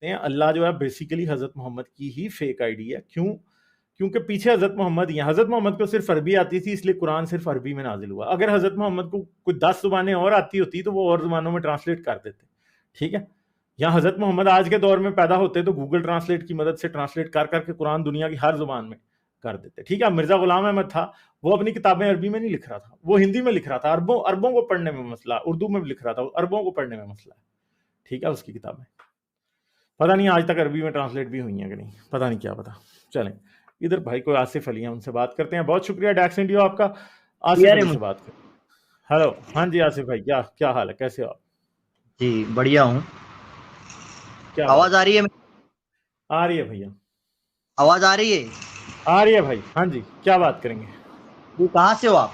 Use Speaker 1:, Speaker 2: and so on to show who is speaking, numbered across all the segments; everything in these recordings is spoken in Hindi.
Speaker 1: हैं अल्लाह जो है बेसिकली हजरत मोहम्मद की ही फेक आईडी है। क्यों? क्योंकि पीछे हजरत मोहम्मद ही है। हजरत मोहम्मद को सिर्फ अरबी आती थी, इसलिए कुरान सिर्फ अरबी में नाजिल हुआ। अगर हजरत मोहम्मद को कोई 10 जुबानें और आती होती तो वो और जुबानों में ट्रांसलेट कर देते, ठीक है। या हजरत मोहम्मद आज के दौर में पैदा होते तो गूगल ट्रांसलेट की मदद से ट्रांसलेट कर करके कुरान दुनिया की हर जुबान में कर देते, ठीक है। मिर्जा गुलाम अहमद था, वो अपनी किताबें अरबी में नहीं लिख रहा था, वो हिंदी में लिख रहा था। अरबों अरबों को पढ़ने में मसला, उर्दू में भी लिख रहा था, अरबों को पढ़ने में मसला है, ठीक है। उसकी किताबें पता नहीं आज तक अरबी में ट्रांसलेट भी हुई हैं कि नहीं, पता नहीं, क्या पता। चलें, इधर भाई कोई आसिफ अली हैं, उनसे बात करते हैं। बहुत शुक्रिया डैक्स इंडिया आपका। आसिफ अली से बात करें। हेलो, हाँ जी आसिफ भाई, क्या क्या हाल है, कैसे हो आप?
Speaker 2: जी बढ़िया हूँ।
Speaker 1: क्या
Speaker 2: आवाज
Speaker 1: बात
Speaker 2: आ रही है?
Speaker 1: आ रही है भैया?
Speaker 2: आवाज आ रही है?
Speaker 1: आ रही है भाई, हाँ जी, क्या बात करेंगे?
Speaker 2: जी कहाँ से हो आप?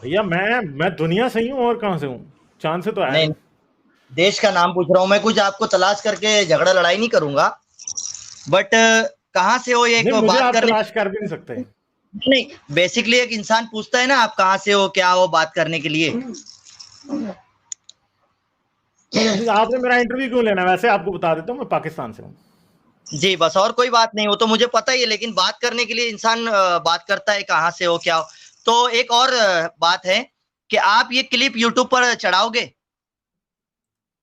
Speaker 1: भैया मैं दुनिया से ही हूँ, और कहाँ से हूँ, चांद से तो आया
Speaker 2: नहीं,
Speaker 1: नहीं।
Speaker 2: देश का नाम पूछ रहा हूँ मैं, कुछ आपको तलाश करके झगड़ा लड़ाई नहीं करूंगा, बट कहाँ से हो ये एक
Speaker 1: नहीं, मुझे
Speaker 2: बात
Speaker 1: आप
Speaker 2: करने।
Speaker 1: तलाश कर भी नहीं सकते।
Speaker 2: नहीं, बेसिकली एक इंसान पूछता है ना आप कहाँ से हो क्या हो बात करने के लिए।
Speaker 1: नहीं, आपने मेरा इंटरव्यू क्यों लेना? वैसे आपको बता देता हूँ, मैं पाकिस्तान से हूँ।
Speaker 2: जी बस, और कोई बात नहीं, वो तो मुझे पता ही है, लेकिन बात करने के लिए इंसान बात करता है कहाँ से हो क्या हो। तो एक और बात है कि आप ये क्लिप यूट्यूब पर चढ़ाओगे?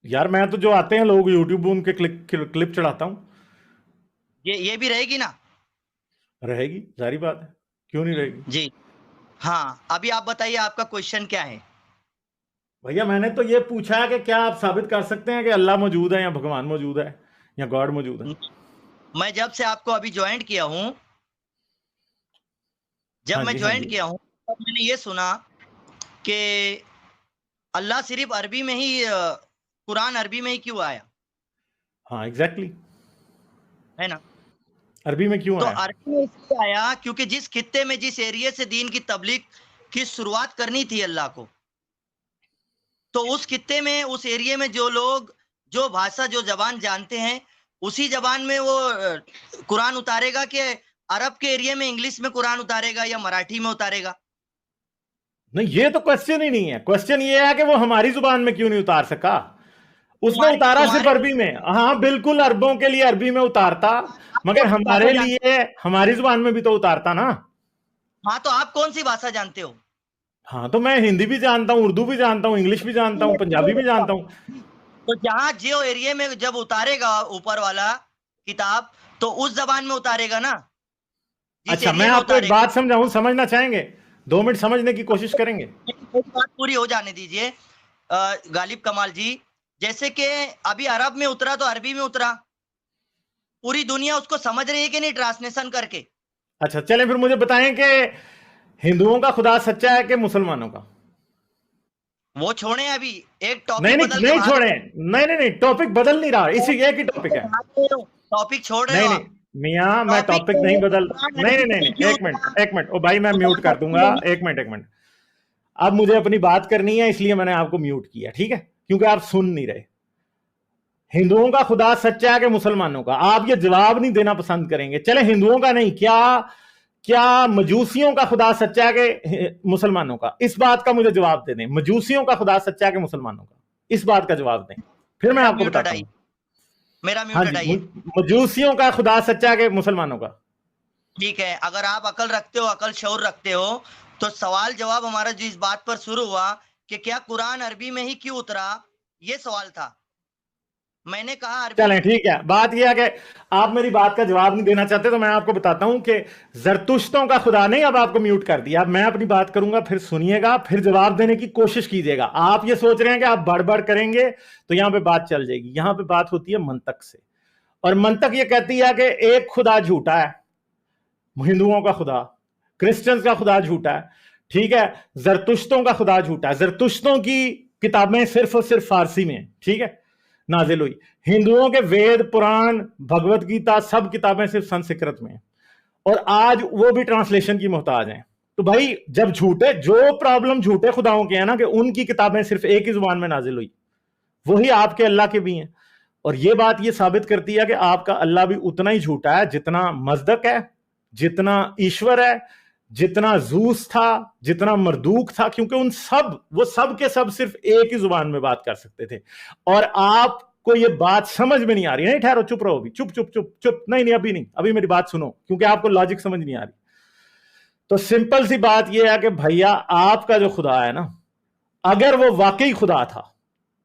Speaker 1: यार मैं तो जो आते हैं लोग यूट्यूब उनके क्लिप चढ़ाता हूँ।
Speaker 2: ये भी रहेगी ना?
Speaker 1: रहेगी, जारी बात है, क्यों नहीं रहेगी।
Speaker 2: जी हाँ, अभी आप बताइए आपका क्वेश्चन क्या है?
Speaker 1: भैया मैंने तो ये पूछा है कि क्या आप साबित कर सकते हैं कि अल्लाह मौजूद है, या भगवान मौजूद है, या गॉड मौजूद है?
Speaker 2: मैं जब से आपको अभी ज्वाइन किया हूँ, जब
Speaker 1: हाँ
Speaker 2: मैं
Speaker 1: जी, हाँ
Speaker 2: ज्वाइन
Speaker 1: जी।
Speaker 2: किया हूँ तब मैंने ये सुना कि अल्लाह सिर्फ अरबी में ही कुरान अरबी में ही क्यों आया,
Speaker 1: हाँ एग्जैक्टली,
Speaker 2: है ना?
Speaker 1: अरबी में क्यों
Speaker 2: तो
Speaker 1: आया?
Speaker 2: अरबी में इसलिए आया क्योंकि जिस खित्ते में जिस एरिया से दीन की तबलीग की शुरुआत करनी थी अल्लाह को, तो उस खित्ते में उस एरिया में जो लोग जो भाषा जो जबान जानते हैं उसी जबान में वो कुरान उतारेगा कि अरब के एरिया में इंग्लिश में कुरान उतारेगा या मराठी में उतारेगा?
Speaker 1: नहीं, ये तो क्वेश्चन ही नहीं है। क्वेश्चन ये है कि वो हमारी जुबान में क्यों नहीं उतार सका। उसने
Speaker 2: तुम्हारे
Speaker 1: उतारा सिर्फ
Speaker 2: तुम्हारे
Speaker 1: अरबी में, हाँ बिल्कुल, अरबों के लिए अरबी में उतारता,
Speaker 2: आप
Speaker 1: मगर
Speaker 2: कौन सी भाषा
Speaker 1: हमारे
Speaker 2: जानते
Speaker 1: लिए हमारी जुबान में भी तो उतारता ना।
Speaker 2: हाँ, तो आप कौन सी भाषा जानते हो?
Speaker 1: हाँ, तो मैं हिंदी भी जानता हूँ, उर्दू भी जानता हूँ, इंग्लिश भी जानता हूँ, पंजाबी भी जानता हूँ।
Speaker 2: तो जहां जियो एरिया में जब उतारेगा ऊपर वाला किताब, तो उस जबान में उतारेगा ना, जिस
Speaker 1: अच्छा, मैं
Speaker 2: एरिया में
Speaker 1: आपको एक
Speaker 2: उतारेगा।
Speaker 1: बात समझाऊं, समझना चाहेंगे? 2 मिनट समझने की कोशिश करेंगे?
Speaker 2: एक बात पूरी हो जाने दीजिए गालिब कमाल जी। जैसे कि अभी अरब में उतरा तो अरबी में उतरा, पूरी दुनिया उसको समझ रही है कि नहीं ट्रांसलेशन करके?
Speaker 1: अच्छा चलें, फिर मुझे बताएं कि हिंदुओं का खुदा सच्चा है कि मुसलमानों का?
Speaker 2: वो छोड़े अभी, एक
Speaker 1: नहीं
Speaker 2: टॉपिक
Speaker 1: नहीं
Speaker 2: बदल के
Speaker 1: नहीं
Speaker 2: भाग
Speaker 1: छोड़े,
Speaker 2: रहे
Speaker 1: नहीं नहीं नहीं, टॉपिक बदल नहीं रहा, इसी एक ही टॉपिक है।
Speaker 2: हो। टॉपिक छोड़ रहे हो
Speaker 1: नहीं नहीं
Speaker 2: आप।
Speaker 1: मियां, मैं
Speaker 2: टॉपिक
Speaker 1: टॉपिक
Speaker 2: ये
Speaker 1: नहीं
Speaker 2: है कि
Speaker 1: बदल।
Speaker 2: कुरान
Speaker 1: नहीं
Speaker 2: अरबी
Speaker 1: नहीं नहीं
Speaker 2: में
Speaker 1: नहीं,
Speaker 2: क्यों
Speaker 1: एक मिनट
Speaker 2: उतरा,
Speaker 1: एक मिनट, ओ भाई मैं म्यूट
Speaker 2: कुरान
Speaker 1: कर
Speaker 2: अरबी
Speaker 1: दूंगा।
Speaker 2: में ही।
Speaker 1: एक मिनट एक मिनट। अब मुझे अपनी बात करनी है, इसलिए मैंने आपको म्यूट किया, ठीक है, क्योंकि आप सुन नहीं रहे। हिंदुओं का खुदा सच्चा है कि मुसलमानों का? आप ये जवाब नहीं देना पसंद करेंगे। चले, हिंदुओं का नहीं, क्या क्या मजूसियों का खुदा सच्चा है कि मुसलमानों का? इस बात का मुझे जवाब दे दें, मजूसियों का खुदा सच्चा है कि मुसलमानों का? इस बात का जवाब दें, फिर मैं
Speaker 2: मेरा
Speaker 1: आपको
Speaker 2: म्यूट
Speaker 1: बताता
Speaker 2: हटाइए,
Speaker 1: हूं।
Speaker 2: मेरा
Speaker 1: हाँ
Speaker 2: म्यूट
Speaker 1: जी,
Speaker 2: हटाइए।
Speaker 1: मजूसियों का खुदा सच्चा है कि मुसलमानों का?
Speaker 2: ठीक है, अगर आप अकल रखते हो, अकल शऊर रखते हो, तो सवाल जवाब हमारा जो इस बात पर शुरू हुआ कि क्या कुरान अरबी में ही क्यों उतरा, ये सवाल था। मैंने कहा अरबी
Speaker 1: चलें ठीक है, बात यह है कि आप मेरी बात का जवाब नहीं देना चाहते, तो मैं आपको बताता हूं कि जरतुश्तों का खुदा नहीं। अब आपको म्यूट कर दिया, अब मैं अपनी बात करूंगा, फिर सुनिएगा, फिर जवाब देने की कोशिश कीजिएगा। आप ये सोच रहे हैं कि आप बड़ करेंगे तो यहां पे बात चल जाएगी। यहां पे बात होती है मंतक से, और मंतक ये कहती है कि एक खुदा झूठा है, हिंदुओं का खुदा, क्रिश्चियंस का खुदा झूठा है, ठीक है, जरतुश्तों का खुदा झूठा है। जरतुश्तों की किताबें सिर्फ और सिर्फ फारसी में, ठीक है, नाजिल हुई। हिंदुओं के वेद पुराण भगवत गीता सब किताबें सिर्फ संस्कृत में, और आज वो भी ट्रांसलेशन की मोहताज हैं। तो भाई जब झूठे, जो प्रॉब्लम झूठे खुदाओं के हैं ना, कि उनकी किताबें सिर्फ एक ही जुबान में नाजिल हुई, वही आपके अल्लाह के भी हैं। और ये बात ये साबित करती है कि आपका अल्लाह भी उतना ही झूठा है जितना मजदक है, जितना ईश्वर है, जितना जूस था, जितना मरदूक था, क्योंकि वो सब के सब सिर्फ एक ही जुबान में बात कर सकते थे। और आपको ये बात समझ में नहीं आ रही। नहीं ठहरो, चुप रहो, अभी चुप चुप चुप चुप, नहीं अभी नहीं, अभी मेरी बात सुनो, क्योंकि आपको लॉजिक समझ नहीं आ रही। तो सिंपल सी बात यह है कि भैया, आपका जो खुदा है ना, अगर वो वाकई खुदा था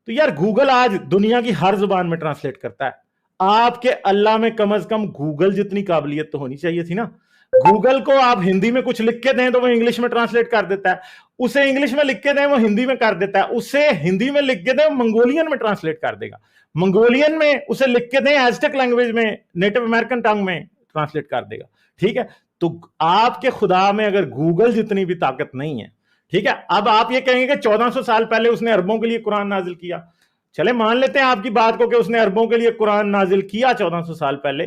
Speaker 1: तो यार गूगल आज दुनिया की हर जुबान में ट्रांसलेट करता है। आपके अल्लाह में कम से कम गूगल जितनी काबिलियत तो होनी चाहिए थी ना। गूगल को आप हिंदी में कुछ लिख के दें तो वो इंग्लिश में ट्रांसलेट कर देता है, उसे इंग्लिश में लिख के दें वो हिंदी में कर देता है, उसे हिंदी में लिख के दें मंगोलियन में ट्रांसलेट कर देगा, मंगोलियन में उसे लिख के दें एज़टेक लैंग्वेज में, नेटिव अमेरिकन टंग में ट्रांसलेट कर देगा। ठीक है, तो आपके खुदा में अगर गूगल जितनी भी ताकत नहीं है, ठीक है, अब आप ये कहेंगे कि 1400 साल पहले उसने अरबों के लिए कुरान नाजिल किया। चले मान लेते हैं आपकी बात को कि उसने अरबों के लिए कुरान नाजिल किया 1400 साल पहले,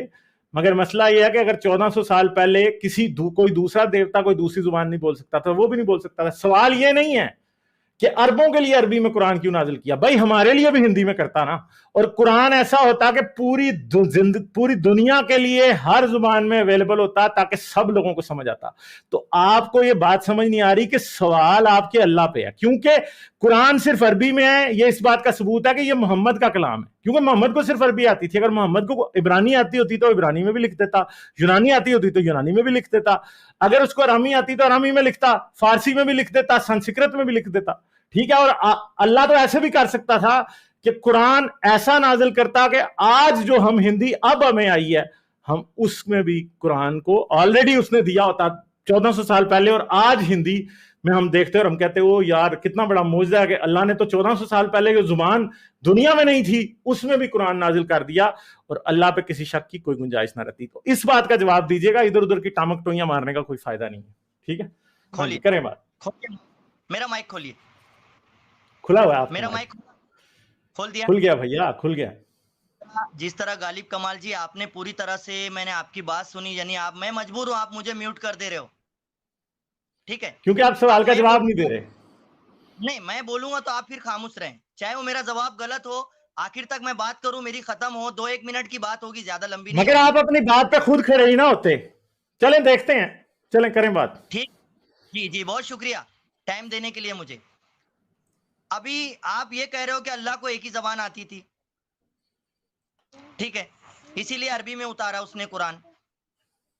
Speaker 1: मगर मसला यह है कि अगर 1400 साल पहले कोई दूसरा देवता कोई दूसरी जुबान नहीं बोल सकता था, वो भी नहीं बोल सकता था। सवाल यह नहीं है कि अरबों के लिए अरबी में कुरान क्यों नाजिल किया, भाई हमारे लिए भी हिंदी में करता ना, और कुरान ऐसा होता कि पूरी दुनिया के लिए हर जुबान में अवेलेबल होता ताकि सब लोगों को समझ आता। तो आपको यह बात समझ नहीं आ रही कि सवाल आपके अल्लाह पे है, क्योंकि कुरान सिर्फ अरबी में है। यह इस बात का सबूत है कि यह मोहम्मद का कलाम है, क्योंकि मोहम्मद को सिर्फ अरबी आती थी। अगर मोहम्मद को इब्रानी आती होती तो इब्रानी में भी लिख देता, यूनानी आती होती तो यूनानी में भी लिख देता, अगर उसको अरामी आती तो अरामी में लिखता, फारसी में भी लिख देता, संस्कृत में भी लिख देता। ठीक है, और अल्लाह तो ऐसे भी कर सकता था कि कुरान ऐसा नाजिल करता कि आज जो हम हिंदी अब हमें आई है, हम उसमें भी कुरान को ऑलरेडी उसने दिया होता 1400 साल पहले, और आज हिंदी में हम देखते और हम कहते हो यार कितना बड़ा मौजज़ा है कि अल्लाह ने तो 1400 साल पहले जो जुबान दुनिया में नहीं थी उसमें भी कुरान नाजिल कर दिया, और अल्लाह पे किसी शक की कोई गुंजाइश ना रहती। तो इस बात का जवाब दीजिएगा, इधर उधर की टामक टोइयां मारने का कोई फायदा नहीं है। ठीक है,
Speaker 2: खोलिए,
Speaker 1: करें बात।
Speaker 2: मेरा माइक खोलिए।
Speaker 1: खुला हुआ है?
Speaker 2: मेरा माइक खोल दिया?
Speaker 1: खुल गया भैया, खुल गया।
Speaker 2: जिस तरह गालिब कमाल जी आपने पूरी तरह से, मैंने आपकी बात सुनी, यानी मैं मजबूर हूं, आप मुझे म्यूट कर दे रहे हो। ठीक है,
Speaker 1: क्योंकि आप सवाल का जवाब नहीं दे रहे।
Speaker 2: नहीं, मैं बोलूंगा तो आप फिर खामोश रहें, चाहे वो मेरा जवाब गलत हो, आखिर तक मैं बात करूं, मेरी खत्म हो, 2-1 मिनट की बात होगी, ज्यादा लंबी नहीं।
Speaker 1: मगर आप अपनी बात पे खुद खड़े ही ना होते। चलें देखते हैं, चलें करें बात।
Speaker 2: ठीक, जी जी, बहुत शुक्रिया टाइम देने के लिए मुझे। अभी आप ये कह रहे हो कि अल्लाह को एक ही जबान आती थी, ठीक है, इसीलिए अरबी में उतारा उसने कुरान।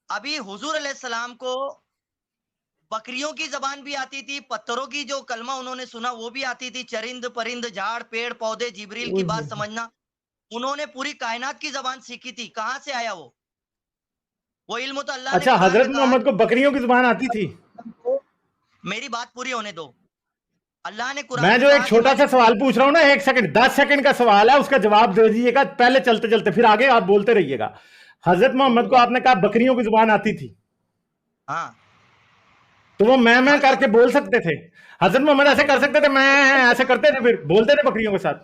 Speaker 2: अभी हुजूर अलैहिस्सलाम को बकरियों की जबान भी आती थी, पत्थरों की जो कलमा उन्होंने सुना वो भी आती थी, चरिंद परिंद झाड़ पेड़ पौधे, जिब्रील की बात समझना, उन्होंने पूरी कायनात की जबान सीखी थी। कहां से आया वो इल्म? तो अल्लाह ने
Speaker 1: अच्छा, हजरत मोहम्मद को बकरियों की जुबान आती थी?
Speaker 2: मेरी बात पूरी होने दो। अल्लाह ने कुरान
Speaker 1: मैं
Speaker 2: में
Speaker 1: जो एक छोटा सा सवाल पूछ रहा हूं ना, 1 सेकंड 10 सेकंड का सवाल है, उसका जवाब दे दीजिएगा पहले, चलते चलते फिर आगे आप बोलते रहिएगा। हजरत मोहम्मद को आपने कहा बकरियों की जुबान आती थी,
Speaker 2: हाँ,
Speaker 1: तो वो मैं करके बोल सकते थे? हजरत मोहम्मद ऐसे कर सकते थे, मैं ऐसे करते थे, फिर बोलते थे बकरियों के साथ?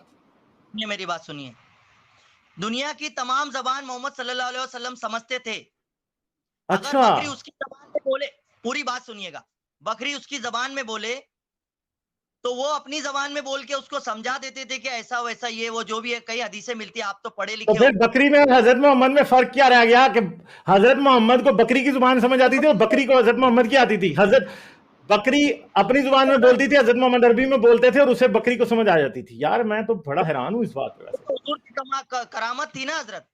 Speaker 2: ये मेरी बात सुनिए, दुनिया की तमाम जबान मोहम्मद सल्लल्लाहु अलैहि वसल्लम समझते थे।
Speaker 1: अच्छा,
Speaker 2: अगर बकरी उसकी जबान में बोले, पूरी बात सुनिएगा, बकरी उसकी जबान में बोले तो वो अपनी जबान में बोल के उसको समझा देते थे कि ऐसा वैसा ये वो जो भी है, कई हदीसें मिलती है, आप तो पढ़े लिखे
Speaker 1: तो फिर बकरी में हजरत मोहम्मद में फर्क क्या रह गया कि हजरत मोहम्मद को बकरी की जुबान समझ आती थी और बकरी को हजरत मोहम्मद की आती थी? हजरत बकरी अपनी जुबान में बोलती थी, हजरत मोहम्मद अरबी में बोलते थे, और उसे बकरी को समझ आ जाती थी। यार मैं तो बड़ा हैरान हूं इस बात पे।
Speaker 2: करामत थी ना हजरत।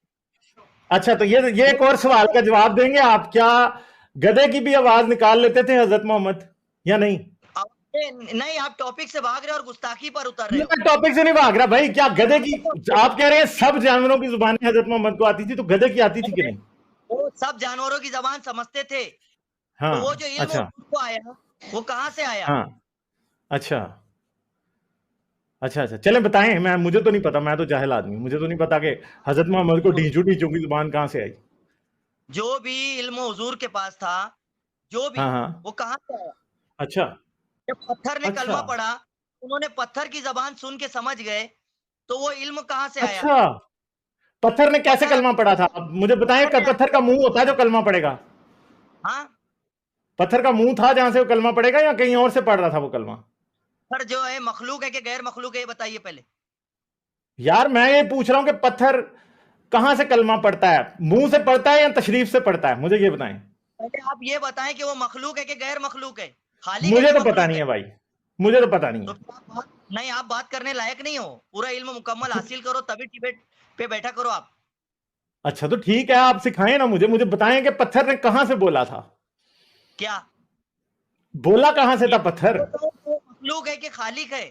Speaker 1: अच्छा, तो ये एक और सवाल का जवाब देंगे आप, क्या गधे की भी आवाज निकाल लेते थे हजरत मोहम्मद या नहीं?
Speaker 2: नहीं, आप टॉपिक से भाग रहे हो और गुस्ताखी पर उतर रहे हो।
Speaker 1: मैं टॉपिक से नहीं भाग रहा भाई। क्या गधे की, आप कह रहे हैं सब जानवरों की जुबान हजरत मोहम्मद को आती थी, तो गधे की आती थी कि नहीं?
Speaker 2: वो सब जानवरों की जबान समझते थे।
Speaker 1: हाँ,
Speaker 2: तो वो जो इल्म
Speaker 1: अच्छा,
Speaker 2: को आया वो कहां से आया?
Speaker 1: हाँ, अच्छा अच्छा अच्छा, चले बताएं। मुझे तो नहीं पता, मैं तो जाहिल आदमी, मुझे तो नहीं पता कि हजरत मोहम्मद को ढींचू की जुबान कहां से आई।
Speaker 2: जो भी इल्म हुजूर के पास था, जो भी,
Speaker 1: हाँ हाँ,
Speaker 2: वो कहां से आया?
Speaker 1: अच्छा,
Speaker 2: जब पत्थर ने
Speaker 1: अच्छा,
Speaker 2: कलमा पढ़ा, उन्होंने पत्थर की जबान सुन के समझ गए, तो वो इल्म कहां से आया?
Speaker 1: अच्छा, पत्थर ने कैसे कलमा पढ़ा था? अब मुझे बताएं, पत्थर का मुंह होता है जो कलमा पड़ेगा?
Speaker 2: हाँ,
Speaker 1: पत्थर का मुंह था जहां से वो कलमा पड़ेगा, या कहीं और से पढ़ रहा था वो कलमा?
Speaker 2: पत्थर जो है मखलूक है कि गैर मखलूक है, ये बताइए पहले।
Speaker 1: यार मैं ये पूछ रहा हूं कि पत्थर कहां से कलमा पड़ता है, मुंह से पड़ता है या तशरीफ से पड़ता है? मुझे ये बताएं।
Speaker 2: पहले आप ये बताएं कि वो मखलूक है कि गैर मखलूक है, खालिक है
Speaker 1: मुझे
Speaker 2: कि
Speaker 1: तो पता
Speaker 2: मखलूक
Speaker 1: नहीं
Speaker 2: है?
Speaker 1: है भाई, मुझे तो पता नहीं
Speaker 2: तो
Speaker 1: है।
Speaker 2: फिर आप बात नहीं, आप बात करने लायक नहीं हो। पूरा इल्म मुकम्मल हासिल करो तभी डिबेट पे बैठा करो आप।
Speaker 1: अच्छा तो ठीक है, आप सिखाएं ना मुझे, मुझे बताएं कि पत्थर ने कहां से बोला था,
Speaker 2: क्या
Speaker 1: बोला कहां से
Speaker 2: ये
Speaker 1: था पत्थर?
Speaker 2: बताओ, वो मखलूक है कि खालिक है?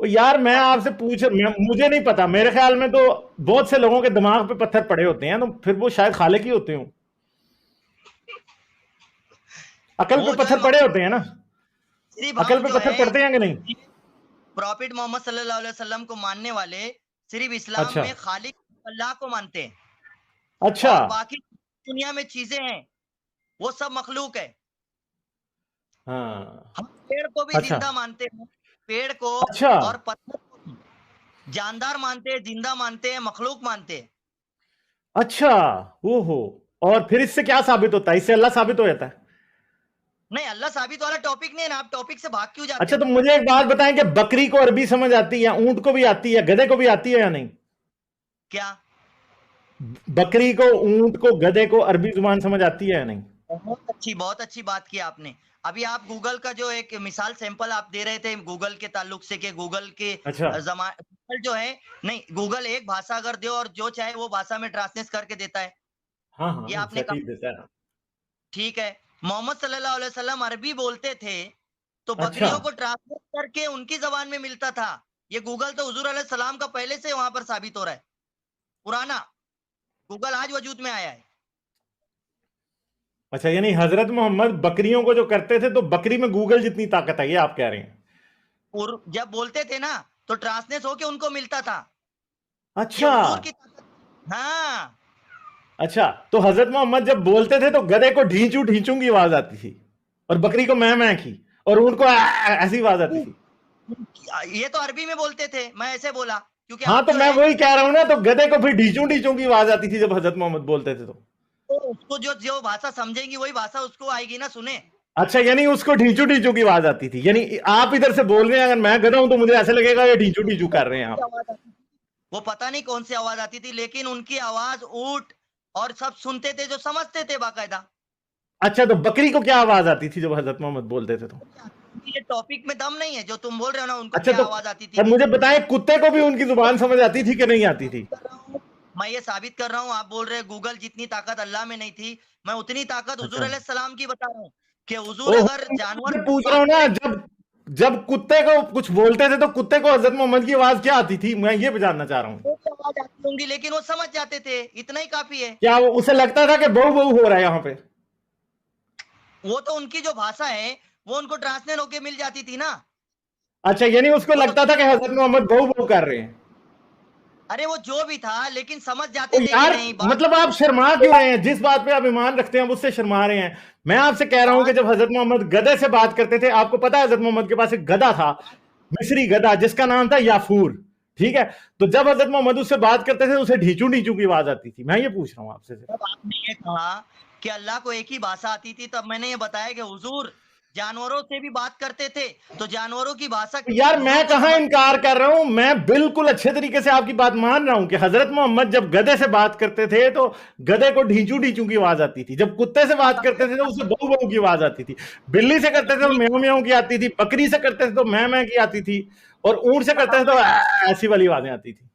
Speaker 1: ओ यार मैं आपसे
Speaker 2: पत्थर
Speaker 1: मुझे नहीं पता, मेरे ख्याल में तो बहुत से लोगों के दिमाग पे पत्थर पड़े होते हैं, तो फिर वो शायद खालिक ही होते हो। अकल पे
Speaker 2: वो जो है
Speaker 1: पत्थर पड़े होते हैं ना,
Speaker 2: सिर्फ
Speaker 1: अकल
Speaker 2: हम
Speaker 1: पे
Speaker 2: जो
Speaker 1: पत्थर
Speaker 2: है
Speaker 1: पड़ते हैं कि नहीं?
Speaker 2: प्रॉफिट मोहम्मद सल्लल्लाहु अलैहि वसल्लम को मानने वाले सिर्फ इस्लाम
Speaker 1: अच्छा।
Speaker 2: में खालिक अल्लाह को मानते हैं,
Speaker 1: अच्छा।
Speaker 2: और बाकी दुनिया में चीजें हैं वो सब मखलूक है।
Speaker 1: हाँ।
Speaker 2: हम पेड़ को भी
Speaker 1: अच्छा।
Speaker 2: जिंदा मानते हैं, पेड़ को
Speaker 1: अच्छा।
Speaker 2: और पत्थर को भी जानदार मानते हैं, जिंदा मानते हैं, मखलूक मानते हैं।
Speaker 1: अच्छा। ओहो। और फिर इससे क्या साबित होता है, इससे अल्लाह साबित हो जाता है?
Speaker 2: नहीं, अल्लाह साबित वाला टॉपिक नहीं है ना, आप टॉपिक से भाग क्यों जाते
Speaker 1: अच्छा
Speaker 2: हो?
Speaker 1: तो मुझे एक बात बताएं कि बकरी को अरबी समझ आती है, ऊंट को भी आती है, गधे को भी आती है या नहीं?
Speaker 2: क्या?
Speaker 1: बकरी को, ऊंट को, गधे को अरबी जुबान समझ आती है या नहीं?
Speaker 2: बहुत अच्छी बात की आपने। अभी आप गूगल का जो एक मिसाल सैंपल आप दे रहे थे गूगल के ताल्लुक से, कि गूगल के
Speaker 1: अच्छा।
Speaker 2: गूगल जो है, नहीं, गूगल एक भाषा अगर दो और जो चाहे वो भाषा में ट्रांसलेट करके देता है,
Speaker 1: हाँ
Speaker 2: ये
Speaker 1: हाँ,
Speaker 2: आपने
Speaker 1: एग्जैक्टली
Speaker 2: कहा।
Speaker 1: देता है।
Speaker 2: ठीक है, मोहम्मद सल्लल्लाहु अलैहि वसल्लम अरबी बोलते थे, तो
Speaker 1: अच्छा।
Speaker 2: बकरियों को ट्रांसलेट करके उनकी जबान में मिलता था। ये गूगल तो हुजूर अलैहि सलाम का पहले से वहां पर साबित हो रहा है, पुराना। गूगल आज वजूद में आया है।
Speaker 1: अच्छा यानी हजरत मोहम्मद बकरियों को जो करते थे, तो बकरी में गूगल जितनी ताकत है, ये आप कह रहे हैं?
Speaker 2: और जब बोलते थे ना तो ट्रांसलेट होके उनको मिलता था। ये
Speaker 1: अच्छा।
Speaker 2: हुजूर की ताकत। हाँ,
Speaker 1: अच्छा तो हजरत मोहम्मद जब बोलते थे तो गधे को ढींचू ढींचू की आवाज आती थी, और बकरी को मैं की, और ऊंट को ऐसी आवाज आती थी।
Speaker 2: ये तो अरबी में बोलते थे, मैं ऐसे बोला क्योंकि
Speaker 1: हाँ
Speaker 2: आप
Speaker 1: तो
Speaker 2: जो
Speaker 1: मैं
Speaker 2: है
Speaker 1: वही कह रहा हूं ना, तो गधे को फिर ढींचू ढींचू की आवाज आती थी जब हजरत मोहम्मद बोलते थे तो?
Speaker 2: तो उसको जो जो भाषा समझेंगी वही भाषा उसको आएगी ना, सुने।
Speaker 1: अच्छा यानी उसको ढींचू ढींचू की आवाज आती थी, यानी आप इधर से बोल रहे हैं, अगर मैं गधा हूं तो मुझे ऐसे लगेगा ये ढींचू ढींचू कर रहे हैं आप।
Speaker 2: आवाज आती थी, वो पता नहीं कौन सी आवाज आती थी, लेकिन उनकी आवाज ऊंट और सब सुनते थे जो समझते थे बाकायदा।
Speaker 1: अच्छा तो बकरी को क्या आवाज आती थी जब हजरत मोहम्मद बोलते थे तो?
Speaker 2: ये टॉपिक में दम नहीं है, जो तुम बोल रहे हो ना उनको
Speaker 1: अच्छा
Speaker 2: क्या
Speaker 1: तो
Speaker 2: आवाज आती थी।
Speaker 1: अब मुझे बताएं, कुत्ते को भी उनकी जुबान समझ आती थी कि नहीं आती थी?
Speaker 2: कर रहा हूँ, मैं ये साबित कर रहा हूँ। आप बोल रहे हैं गूगल जितनी ताकत अल्लाह में नहीं थी, मैं उतनी ताकत हुजूर
Speaker 1: अच्छा।
Speaker 2: अलैहि सलाम की बता रहा हूँ कि हुजूर
Speaker 1: ओहो,
Speaker 2: अगर जानवर
Speaker 1: मैं
Speaker 2: से
Speaker 1: पूछ रहा
Speaker 2: बात
Speaker 1: हूं ना,
Speaker 2: करें।
Speaker 1: जब जब कुत्ते को कुछ बोलते थे तो कुत्ते को हजरत मोहम्मद की आवाज क्या आती थी, मैं ये जानना चाह रहा हूं।
Speaker 2: वो तो आवाज आती होंगी लेकिन वो समझ जाते थे, इतना ही काफी है।
Speaker 1: क्या वो उसे लगता था कि बहु बहु हो रहा है यहाँ पे?
Speaker 2: वो तो उनकी जो भाषा है वो उनको ट्रांसलेट होके मिल जाती थी ना।
Speaker 1: अच्छा यानी उसको
Speaker 2: वो तो
Speaker 1: लगता था कि हजरत मोहम्मद बहु बहु कर रहे हैं?
Speaker 2: अरे वो जो भी था लेकिन समझ
Speaker 1: ओ
Speaker 2: जाते थे कि
Speaker 1: यार,
Speaker 2: नहीं बात।
Speaker 1: मतलब आप शर्मा क्यों रहे हैं? जिस बात पे आप ईमान रखते हैं आप उससे शर्मा रहे हैं। मैं आपसे कह रहा हूं कि
Speaker 2: बात
Speaker 1: जब हजरत मोहम्मद गधे से बात करते थे, आपको पता है हजरत मोहम्मद के पास एक गधा था, मिस्री गधा, जिसका नाम था याफूर। ठीक है, तो जब हजरत मोहम्मद उससे बात करते थे उसे ढींचू ढींचू की आवाज आती थी। मैं ये पूछ रहा हूं आपसे सिर्फ।
Speaker 2: जब आपने ये कहा कि अल्लाह को एक ही भाषा आती थी, तब मैंने ये बताया कि हुजूर जानवरों से भी बात करते थे, तो जानवरों की भाषा
Speaker 1: यार
Speaker 2: हुजूर
Speaker 1: मैं
Speaker 2: को
Speaker 1: कहां
Speaker 2: समझ।
Speaker 1: इनकार कर रहा हूं, मैं बिल्कुल अच्छे तरीके से आपकी बात मान रहा हूं कि हजरत मोहम्मद जब गधे से बात करते थे तो गधे को ढींचू ढींचू की आवाज आती थी, जब कुत्ते से बात करते थे तो उसे बहु बहु की आवाज आती थी, बिल्ली से करते थे तो म्याऊं म्याऊं की आती थी, बकरी से करते थे तो मैं की आती थी, और ऊंट से करते थे तो ऐसी वाली आवाजें आती थी।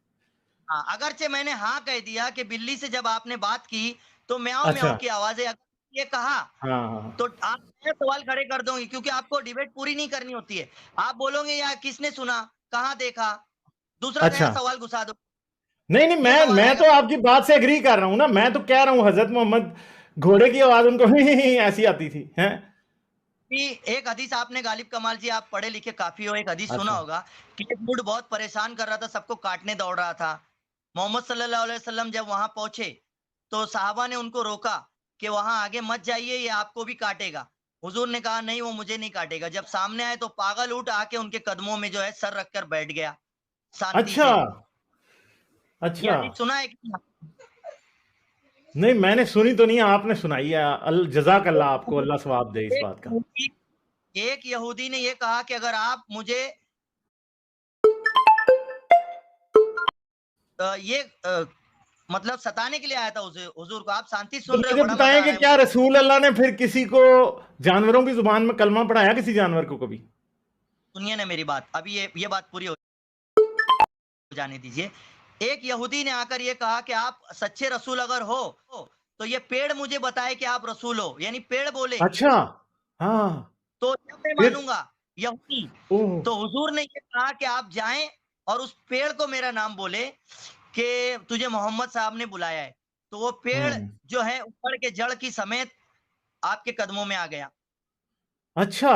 Speaker 2: हाँ, अगरचे मैंने हाँ कह दिया कि बिल्ली से जब आपने बात की तो म्याऊं
Speaker 1: अच्छा।
Speaker 2: म्याऊं की आवाजें, अगर ये कहा
Speaker 1: हाँ हाँ।
Speaker 2: तो आप नए सवाल खड़े कर दोगे, क्योंकि आपको डिबेट पूरी नहीं करनी होती है। आप बोलोगे यार किसने सुना, कहाँ देखा, दूसरा नया
Speaker 1: अच्छा।
Speaker 2: सवाल घुसा दो।
Speaker 1: नहीं नहीं,
Speaker 2: ये सवाल
Speaker 1: मैं
Speaker 2: आएगा।
Speaker 1: तो आपकी बात से एग्री कर रहा हूं ना, मैं तो कह रहा हूं हजरत मोहम्मद घोड़े की आवाज उनको ऐसी आती थी हैं?
Speaker 2: कि एक हदीस आपने, गालिब कमाल जी आप पढ़े लिखे काफी हो, एक हदीस सुना
Speaker 1: अच्छा।
Speaker 2: होगा कि एक ऊंट बहुत परेशान कर रहा था, सबको काटने दौड़ रहा था। मोहम्मद सल्लल्लाहु अलैहि वसल्लम जब वहां पहुंचे तो साहबा ने उनको रोका कि वहां आगे मत जाइए, ये आपको भी काटेगा। हुजूर ने कहा नहीं, वो मुझे नहीं काटेगा। जब सामने आए तो पागल ऊंट आके उनके कदमों में जो है सर रखकर बैठ गया शांति
Speaker 1: अच्छा।
Speaker 2: से। ये
Speaker 1: अच्छा।
Speaker 2: हदीस सुना है कि
Speaker 1: नहीं मैंने सुनी तो नहीं, आपने सुनाई है, जजाक अल्लाह, आपको
Speaker 2: नहीं?
Speaker 1: अल्लाह सवाब दे इस
Speaker 2: एक
Speaker 1: बात का।
Speaker 2: यहूदी एक यहूदी ने ये कहा कि अगर आप मुझे ये मतलब सताने के लिए आया था हुजूर को। आप शांति
Speaker 1: तो
Speaker 2: सुन रहे हो,
Speaker 1: मुझे
Speaker 2: बड़ा मजा
Speaker 1: बताएं
Speaker 2: आ
Speaker 1: कि
Speaker 2: रहा है
Speaker 1: क्या
Speaker 2: मुझे।
Speaker 1: रसूल अल्लाह ने फिर किसी को जानवरों की जुबान में कलमा पढ़ाया, किसी जानवर को कभी?
Speaker 2: सुनिए ना मेरी बात, अभी ये बात पूरी हो जाने दीजिए। एक यहूदी ने आकर ये कहा कि आप सच्चे रसूल अगर हो तो ये पेड़ मुझे बताए कि आप रसूल हो, यानी पेड़ बोले
Speaker 1: अच्छा। हाँ।
Speaker 2: तो जब मैं
Speaker 1: फिर?
Speaker 2: मानूंगा, यहूदी।
Speaker 1: ओह।
Speaker 2: तो हुजूर ने ये कहा कि आप जाएं और उस पेड़ को मेरा नाम बोले कि तुझे मोहम्मद साहब ने बुलाया है। तो वो पेड़
Speaker 1: हम्म।
Speaker 2: जो है उखड़ के जड़ की समेत आपके कदमों में आ गया।
Speaker 1: अच्छा।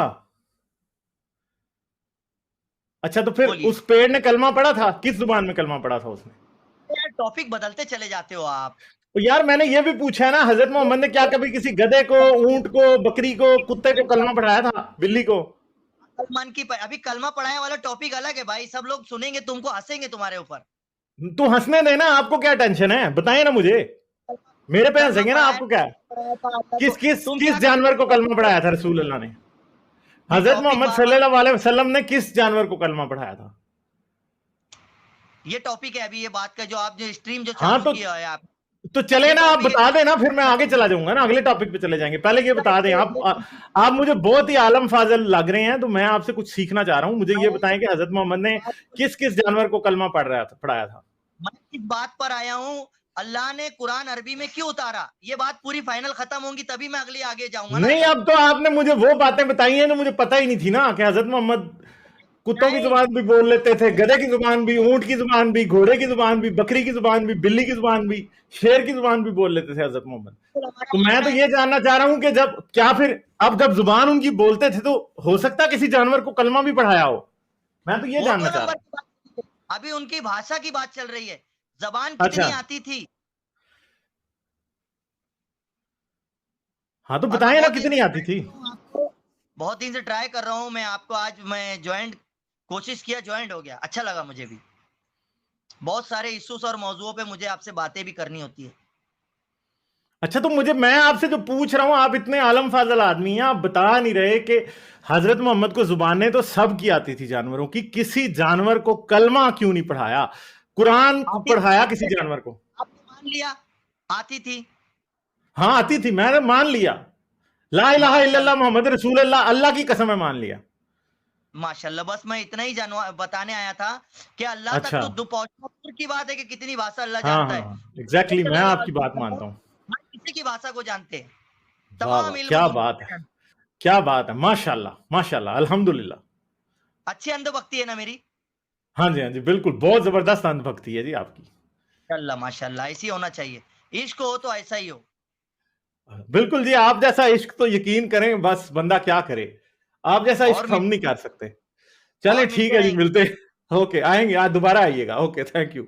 Speaker 1: अच्छा, तो फिर
Speaker 2: बोलिए
Speaker 1: उस पेड़ ने कलमा पढ़ा था? किस जुबान में कलमा पढ़ा था उसने?
Speaker 2: यार, टॉपिक बदलते चले जाते हो आप।
Speaker 1: तो यार मैंने ये भी पूछा है ना, हजरत मोहम्मद ने क्या कभी किसी गधे को, ऊंट को, बकरी को, कुत्ते को कलमा पढ़ाया था? बिल्ली को?
Speaker 2: सलमान की अभी कलमा पढ़ाने वाला टॉपिक अलग है भाई, सब लोग सुनेंगे, तुमको हंसेंगे तुम्हारे ऊपर।
Speaker 1: तो हंसने देना, आपको क्या टेंशन है? बताइए ना मुझे। मेरे पे
Speaker 2: कलमा
Speaker 1: हंसेंगे ना,
Speaker 2: पढ़ाया
Speaker 1: आपको क्या है?
Speaker 2: पढ़ाया था अल्लाह को।
Speaker 1: किस किस
Speaker 2: तुम
Speaker 1: किस
Speaker 2: क्या
Speaker 1: जानवर को
Speaker 2: करते
Speaker 1: कलमा
Speaker 2: हो?
Speaker 1: पढ़ाया था रसूल अल्लाह ने?
Speaker 2: ये
Speaker 1: हजरत
Speaker 2: टॉपिक
Speaker 1: मोहम्मद
Speaker 2: बार बार,
Speaker 1: सल्लल्लाहु अलैहि वसल्लम ने किस जानवर को कलमा पढ़ाया था?
Speaker 2: ये टॉपिक है अभी ये बात का, जो आप जो स्ट्रीम जो
Speaker 1: हाँ,
Speaker 2: चालू किया है आप,
Speaker 1: तो चले
Speaker 2: ये
Speaker 1: ना, आप
Speaker 2: टॉपिक
Speaker 1: बता देना, फिर मैं
Speaker 2: है।
Speaker 1: आगे चला जाऊंगा ना, अगले टॉपिक पे चले जाएंगे। पहले ये बता दें, आप मुझे बहुत ही आलम फाजल लग रहे हैं, तो मैं आपसे कुछ सीखना चाह रहा हूं। मुझे ये बताएं कि हजरत मोहम्मद ने किस किस जानवर को कलमा पढ़ाया था?
Speaker 2: मैं इस बात पर आया हूँ, अल्लाह ने कुरान अरबी में क्यों उतारा, ये बात पूरी फाइनल खत्म होगी तभी मैं अगली आगे जाऊंगा ना।
Speaker 1: नहीं, अब तो आपने मुझे वो बातें बताई हैं जो मुझे पता ही नहीं थी ना, कि हजरत मोहम्मद कुत्तों की
Speaker 2: नहीं,
Speaker 1: जुबान भी बोल लेते थे, गधे की जुबान भी, ऊंट की जुबान भी, घोड़े की जुबान भी, बकरी की जुबान भी, बिल्ली की जुबान भी, शेर की जुबान भी बोल लेते थे हजरत मोहम्मद।
Speaker 2: हमारा
Speaker 1: तो मैं
Speaker 2: मानना
Speaker 1: तो
Speaker 2: है
Speaker 1: ये जानना चाह रहा हूं कि जब क्या फिर, अब जब जुबान उनकी बोलते थे तो हो सकता है किसी जानवर को कलमा भी पढ़ाया हो। मैं तो ये
Speaker 2: वो
Speaker 1: जानना
Speaker 2: दो
Speaker 1: चाह रहा
Speaker 2: नंबर की बात है। अभी उनकी भाषा की बात चल रही है, जबान
Speaker 1: हूं। अच्छा।
Speaker 2: कितनी आती थी।
Speaker 1: हाँ, तो
Speaker 2: और मैं
Speaker 1: बताएं ना
Speaker 2: बहुत दिन
Speaker 1: कितनी
Speaker 2: से
Speaker 1: आती थी।
Speaker 2: बहुत दिन से ट्राई कर रहा हूँ मैं आपको, आज मैं ज्वाइंट कोशिश किया, ज्वाइंट हो गया, अच्छा लगा मुझे भी। बहुत सारे इश्यूज और मौजुओं पे मुझे आपसे बातें भी करनी होती है।
Speaker 1: अच्छा, तो मैं आपसे जो पूछ रहा हूं, आप इतने आलम फाजल आदमी हैं, आप बता नहीं रहे कि हजरत मोहम्मद को जुबानें तो सब की आती थी जानवरों की, किसी जानवर को कलमा क्यों नहीं पढ़ाया? कुरान को
Speaker 2: आती
Speaker 1: पढ़ाया
Speaker 2: थी,
Speaker 1: किसी जानवर को?
Speaker 2: आपने मान लिया आती थी।
Speaker 1: हाँ, आती थी, मैंने मान लिया। ला इलाहा इल्लल्लाह
Speaker 2: माशाल्लाह,
Speaker 1: मोहम्मद रसूल अल्लाह, अल्लाह की कसम है, मान लिया।
Speaker 2: माशाल्लाह, बस मैं इतना ही बताने आया था कि अल्लाह तक
Speaker 1: अच्छा।
Speaker 2: तो पहुंचना दूर की बात है कि कितनी भाषा अल्लाह
Speaker 1: हाँ
Speaker 2: जानता
Speaker 1: हाँ
Speaker 2: है।
Speaker 1: हाँ, एग्जैक्टली, मैं
Speaker 2: सल्लल्लाहु
Speaker 1: आपकी
Speaker 2: अलैहि
Speaker 1: बात
Speaker 2: वसल्लम
Speaker 1: मानता हूँ।
Speaker 2: हर किसी की भाषा को जानते हैं,
Speaker 1: वाह
Speaker 2: तमाम
Speaker 1: वाह,
Speaker 2: इल्म
Speaker 1: क्या
Speaker 2: दुनिया
Speaker 1: बात
Speaker 2: को
Speaker 1: है,
Speaker 2: जानते
Speaker 1: क्या बात है, माशाल्लाह माशाल्लाह, अल्हम्दुलिल्लाह।
Speaker 2: हैं। अच्छी अंधभक्ति है ना मेरी।
Speaker 1: हाँ जी, हाँ जी, बिल्कुल, बहुत जबरदस्त अंधभक्ति है जी आपकी।
Speaker 2: माशाल्लाह माशाल्लाह, ऐसी होना चाहिए। इश्क हो तो ऐसा ही हो।
Speaker 1: बिल्कुल जी, आप जैसा इश्क तो यकीन करें, बस बंदा क्या करे। आप जैसा
Speaker 2: और
Speaker 1: इश्क हम
Speaker 2: मिल
Speaker 1: नहीं कर सकते। चलें,
Speaker 2: और
Speaker 1: ठीक
Speaker 2: मिलते
Speaker 1: है जी,
Speaker 2: रहेंगे।
Speaker 1: मिलते। ओके, आएंगे, आज दोबारा आइएगा। Okay, thank you.